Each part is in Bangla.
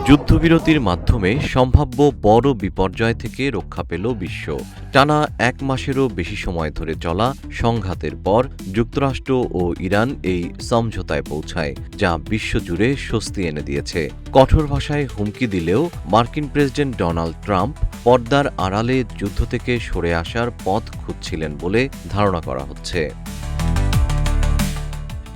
যুদ্ধবিরতির মাধ্যমে সম্ভাব্য বড় বিপর্যয় থেকে রক্ষা পেল বিশ্ব। টানা এক মাসেরও বেশি সময় ধরে চলা সংঘাতের পর যুক্তরাষ্ট্র ও ইরান এই সমঝোতায় পৌঁছায়, যা বিশ্বজুড়ে স্বস্তি এনে দিয়েছে। কঠোর ভাষায় হুমকি দিলেও মার্কিন প্রেসিডেন্ট ডোনাল্ড ট্রাম্প পর্দার আড়ালে যুদ্ধ থেকে সরে আসার পথ খুঁজছিলেন বলে ধারণা করা হচ্ছে।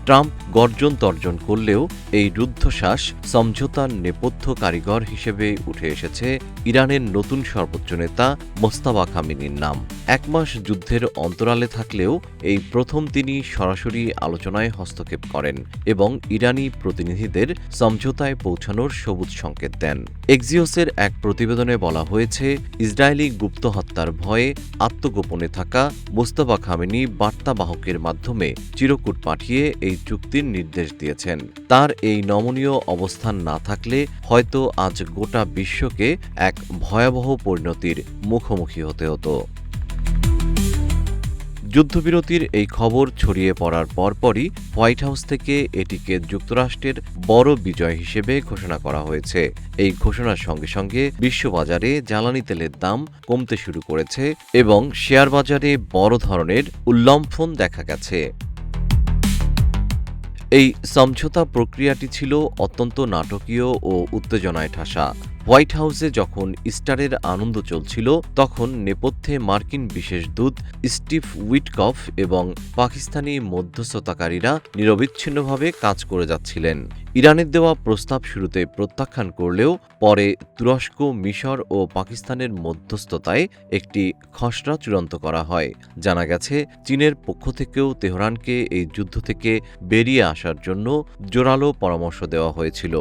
ট্রাম্প গর্জন তর্জন করলেও এই রুদ্ধশ্বাস সমঝোতার নেপথ্য কারিগর হিসেবে উঠে এসেছে ইরানের নতুন সর্বোচ্চ নেতা মোজতাবা খামেনির নাম। এক মাস যুদ্ধের অন্তরালে থাকলেও এই প্রথম তিনি সরাসরি আলোচনায় হস্তক্ষেপ করেন এবং ইরানি প্রতিনিধিদের সমঝোতায় পৌঁছানোর সবুজ সংকেত দেন। এক্সিওসের এক প্রতিবেদনে বলা হয়েছে, ইসরায়েলি গুপ্ত হত্যার ভয়ে আত্মগোপনে থাকা মোজতাবা খামেনি বার্তাবাহকের মাধ্যমে চিরকুট পাঠিয়ে এই চুক্তির নির্দেশ দিয়েছেন। তার এই নমনীয় অবস্থান না থাকলে হয়তো আজ গোটা বিশ্বকে এক ভয়াবহ পরিণতির মুখোমুখি হতে হতো। যুদ্ধবিরতির এই খবর ছড়িয়ে পড়ার পরপরই হোয়াইট হাউস থেকে এটিকে যুক্তরাষ্ট্রের বড় বিজয় হিসেবে ঘোষণা করা হয়েছে। এই ঘোষণার সঙ্গে সঙ্গে বিশ্ববাজারে জ্বালানি তেলের দাম কমতে শুরু করেছে এবং শেয়ার বাজারে বড় ধরনের উল্লম্ফন দেখা গেছে। এই সমঝোতা প্রক্রিয়াটি ছিল অত্যন্ত নাটকীয় ও উত্তেজনায় ঠাসা। হোয়াইট হাউসে যখন ইস্টারের আনন্দ চলছিল, তখন নেপথ্যে মার্কিন বিশেষ দূত স্টিভ উইটকফ এবং পাকিস্তানি মধ্যস্থতাকারীরা নিরবিচ্ছিন্নভাবে কাজ করে যাচ্ছিলেন। ইরানের দেওয়া প্রস্তাব শুরুতে প্রত্যাখ্যান করলেও পরে তুরস্ক, মিশর ও পাকিস্তানের মধ্যস্থতায় একটি খসড়া চূড়ান্ত করা হয়। জানা গেছে, চীনের পক্ষ থেকেও তেহরানকে এই যুদ্ধ থেকে বেরিয়ে আসার জন্য জোরালো পরামর্শ দেওয়া হয়েছিল।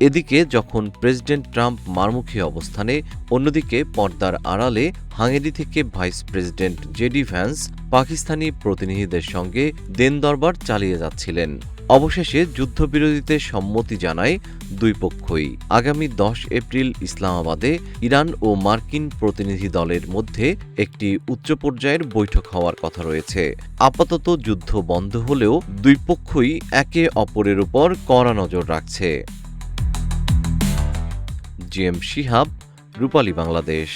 এদিকে যখন প্রেসিডেন্ট ট্রাম্প মারমুখী অবস্থানে, অন্যদিকে পর্দার আড়ালে হাঙ্গেরি থেকে vice president JD Vance Pakistani প্রতিনিধিদের সঙ্গে দেনদরবার চালিয়ে যাচ্ছিলেন। অবশেষে যুদ্ধবিরতিতে সম্মতি জানায় দুই পক্ষই। আগামী 10 এপ্রিল ইসলামাবাদে ইরান ও মার্কিন প্রতিনিধি দলের মধ্যে একটি উচ্চ পর্যায়ের বৈঠক হওয়ার কথা রয়েছে। আপাতত যুদ্ধ বন্ধ হলেও দুই পক্ষই একে অপরের উপর কড়া নজর রাখছে। জিএম শিহাব, রূপালী বাংলাদেশ।